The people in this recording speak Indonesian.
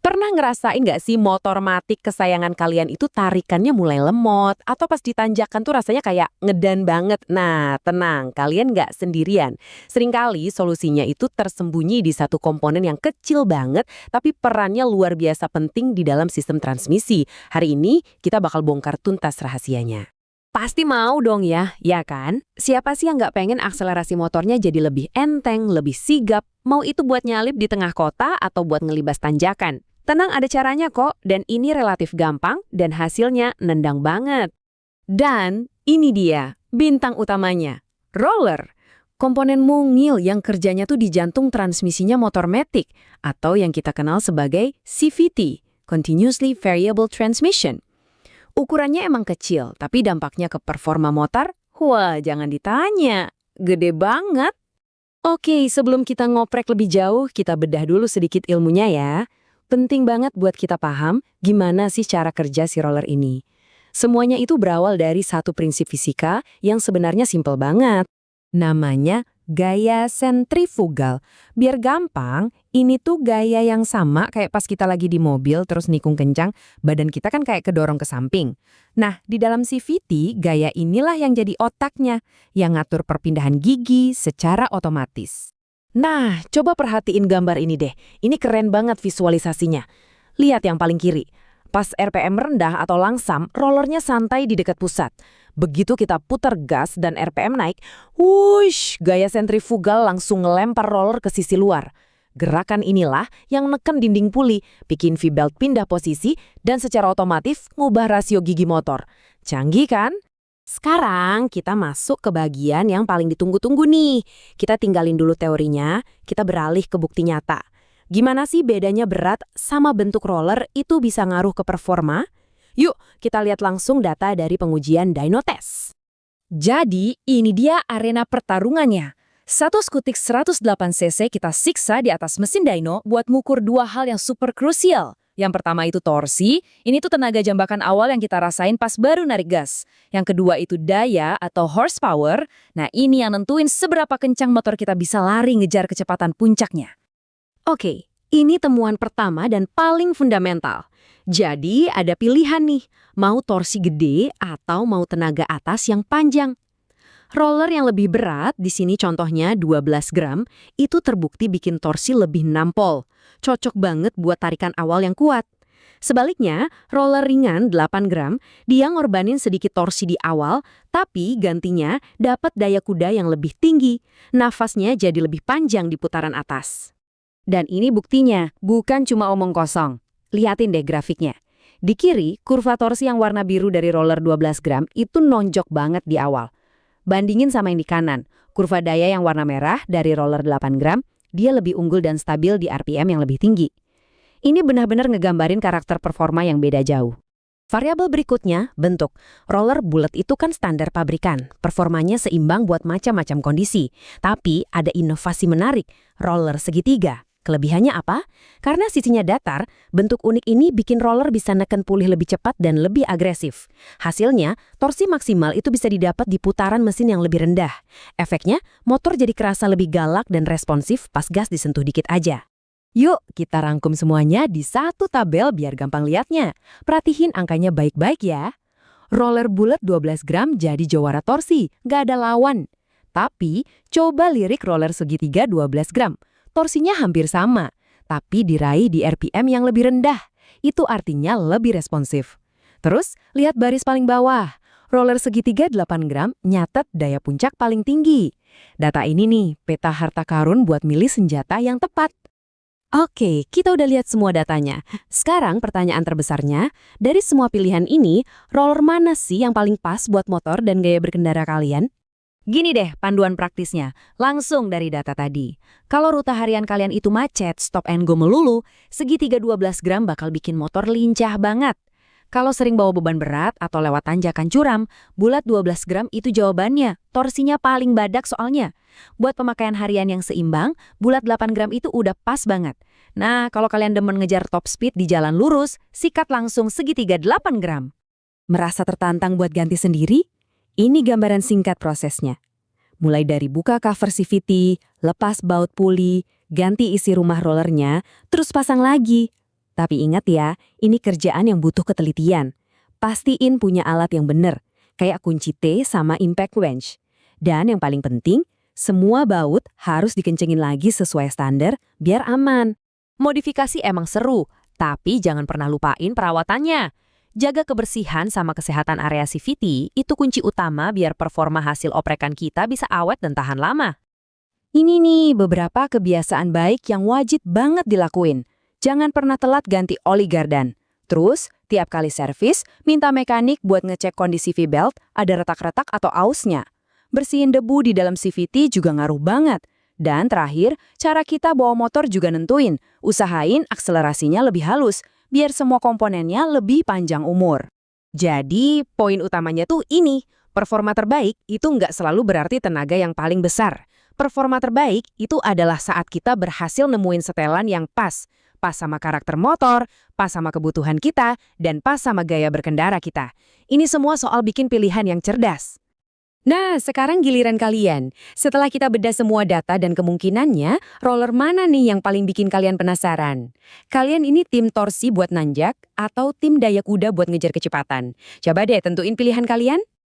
Pernah ngerasain nggak sih motor matik kesayangan kalian itu tarikannya mulai lemot atau pas ditanjakan tuh rasanya kayak ngedan banget? Nah, tenang, kalian nggak sendirian. Seringkali solusinya itu tersembunyi di satu komponen yang kecil banget tapi perannya luar biasa penting di dalam sistem transmisi. Hari ini kita bakal bongkar tuntas rahasianya. Pasti mau dong ya kan? Siapa sih yang nggak pengen akselerasi motornya jadi lebih enteng, lebih sigap, mau itu buat nyalip di tengah kota atau buat ngelibas tanjakan? Tenang, ada caranya kok, dan ini relatif gampang dan hasilnya nendang banget. Dan ini dia, bintang utamanya, roller. Komponen mungil yang kerjanya tuh di jantung transmisinya motor matic, atau yang kita kenal sebagai CVT, Continuously Variable Transmission. Ukurannya emang kecil, tapi dampaknya ke performa motor, wah jangan ditanya, gede banget. Oke, sebelum kita ngoprek lebih jauh, kita bedah dulu sedikit ilmunya ya. Penting banget buat kita paham gimana sih cara kerja si roller ini. Semuanya itu berawal dari satu prinsip fisika yang sebenarnya simpel banget. Namanya gaya sentrifugal. Biar gampang, ini tuh gaya yang sama kayak pas kita lagi di mobil terus nikung kencang, badan kita kan kayak kedorong ke samping. Nah, di dalam CVT, gaya inilah yang jadi otaknya, yang ngatur perpindahan gigi secara otomatis. Nah, coba perhatiin gambar ini deh. Ini keren banget visualisasinya. Lihat yang paling kiri. Pas RPM rendah atau langsam, rollernya santai di dekat pusat. Begitu kita putar gas dan RPM naik, wush, gaya sentrifugal langsung ngelempar roller ke sisi luar. Gerakan inilah yang neken dinding puli, bikin V-belt pindah posisi, dan secara otomatis ngubah rasio gigi motor. Canggih kan? Sekarang kita masuk ke bagian yang paling ditunggu-tunggu nih. Kita tinggalin dulu teorinya, kita beralih ke bukti nyata. Gimana sih bedanya berat sama bentuk roller itu bisa ngaruh ke performa? Yuk, kita lihat langsung data dari pengujian Dynotest. Jadi, ini dia arena pertarungannya. Satu skutik 108 cc kita siksa di atas mesin dyno buat ngukur dua hal yang super krusial. Yang pertama itu torsi, ini tuh tenaga jambakan awal yang kita rasain pas baru narik gas. Yang kedua itu daya atau horsepower, nah ini yang nentuin seberapa kencang motor kita bisa lari ngejar kecepatan puncaknya. Oke, ini temuan pertama dan paling fundamental. Jadi ada pilihan nih, mau torsi gede atau mau tenaga atas yang panjang. Roller yang lebih berat, di sini contohnya 12 gram, itu terbukti bikin torsi lebih nampol. Cocok banget buat tarikan awal yang kuat. Sebaliknya, roller ringan 8 gram, dia ngorbanin sedikit torsi di awal, tapi gantinya dapat daya kuda yang lebih tinggi. Nafasnya jadi lebih panjang di putaran atas. Dan ini buktinya, bukan cuma omong kosong. Lihatin deh grafiknya. Di kiri, kurva torsi yang warna biru dari roller 12 gram itu nonjok banget di awal. Bandingin sama yang di kanan, kurva daya yang warna merah dari roller 8 gram, dia lebih unggul dan stabil di RPM yang lebih tinggi. Ini benar-benar ngegambarin karakter performa yang beda jauh. Variabel berikutnya, bentuk. Roller bulat itu kan standar pabrikan, performanya seimbang buat macam-macam kondisi. Tapi ada inovasi menarik, roller segitiga. Kelebihannya apa? Karena sisinya datar, bentuk unik ini bikin roller bisa neken pulih lebih cepat dan lebih agresif. Hasilnya, torsi maksimal itu bisa didapat di putaran mesin yang lebih rendah. Efeknya, motor jadi kerasa lebih galak dan responsif pas gas disentuh dikit aja. Yuk, kita rangkum semuanya di satu tabel biar gampang lihatnya. Perhatiin angkanya baik-baik ya. Roller bulat 12 gram jadi jawara torsi, nggak ada lawan. Tapi, coba lirik roller segitiga 12 gram. Torsinya hampir sama, tapi diraih di RPM yang lebih rendah. Itu artinya lebih responsif. Terus, lihat baris paling bawah. Roller segitiga 8 gram nyatet daya puncak paling tinggi. Data ini nih, peta harta karun buat milih senjata yang tepat. Oke, kita udah lihat semua datanya. Sekarang pertanyaan terbesarnya, dari semua pilihan ini, roller mana sih yang paling pas buat motor dan gaya berkendara kalian? Gini deh panduan praktisnya, langsung dari data tadi. Kalau rute harian kalian itu macet, stop and go melulu, segitiga 12 gram bakal bikin motor lincah banget. Kalau sering bawa beban berat atau lewat tanjakan curam, bulat 12 gram itu jawabannya, torsinya paling badak soalnya. Buat pemakaian harian yang seimbang, bulat 8 gram itu udah pas banget. Nah, kalau kalian demen ngejar top speed di jalan lurus, sikat langsung segitiga 8 gram. Merasa tertantang buat ganti sendiri? Ini gambaran singkat prosesnya. Mulai dari buka cover CVT, lepas baut puli, ganti isi rumah rollernya, terus pasang lagi. Tapi ingat ya, ini kerjaan yang butuh ketelitian. Pastiin punya alat yang bener, kayak kunci T sama impact wrench. Dan yang paling penting, semua baut harus dikencengin lagi sesuai standar biar aman. Modifikasi emang seru, tapi jangan pernah lupain perawatannya. Jaga kebersihan sama kesehatan area CVT itu kunci utama biar performa hasil oprekan kita bisa awet dan tahan lama. Ini nih beberapa kebiasaan baik yang wajib banget dilakuin. Jangan pernah telat ganti oli gardan. Terus, tiap kali servis, minta mekanik buat ngecek kondisi V-belt, ada retak-retak atau ausnya. Bersihin debu di dalam CVT juga ngaruh banget. Dan terakhir, cara kita bawa motor juga nentuin. Usahain akselerasinya lebih halus, biar semua komponennya lebih panjang umur. Jadi, poin utamanya tuh ini. Performa terbaik itu nggak selalu berarti tenaga yang paling besar. Performa terbaik itu adalah saat kita berhasil nemuin setelan yang pas. Pas sama karakter motor, pas sama kebutuhan kita, dan pas sama gaya berkendara kita. Ini semua soal bikin pilihan yang cerdas. Nah, sekarang giliran kalian. Setelah kita bedah semua data dan kemungkinannya, roller mana nih yang paling bikin kalian penasaran? Kalian ini tim torsi buat nanjak atau tim daya kuda buat ngejar kecepatan? Coba deh tentuin pilihan kalian.